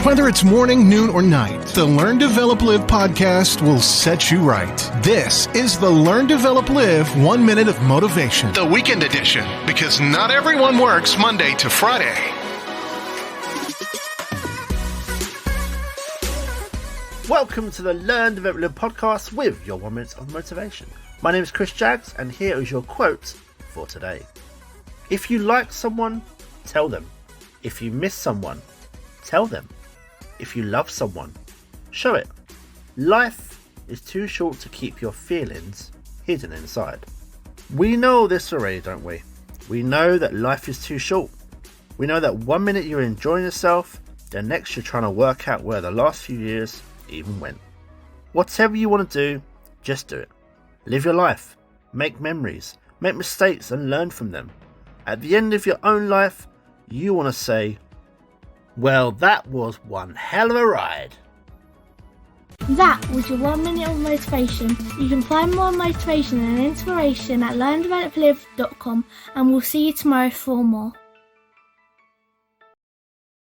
Whether it's morning, noon, or night, the Learn, Develop, Live podcast will set you right. This is the Learn, Develop, Live 1 Minute of Motivation, the weekend edition, because not everyone works Monday to Friday. Welcome to the Learn, Develop, Live podcast with your 1 minute of motivation. My name is Chris Jaggs, and here is your quote for today. If you like someone, tell them. If you miss someone, tell them. If you love someone, show it. Life is too short to keep your feelings hidden inside. We know this already, don't we? We know that life is too short. We know that 1 minute you're enjoying yourself, the next you're trying to work out where the last few years even went. Whatever you want to do, just do it. Live your life, make memories, make mistakes and learn from them. At the end of your own life, you want to say, well, that was one hell of a ride. That was your 1 minute of motivation. You can find more motivation and inspiration at learndeveloplive.com, and we'll see you tomorrow for more.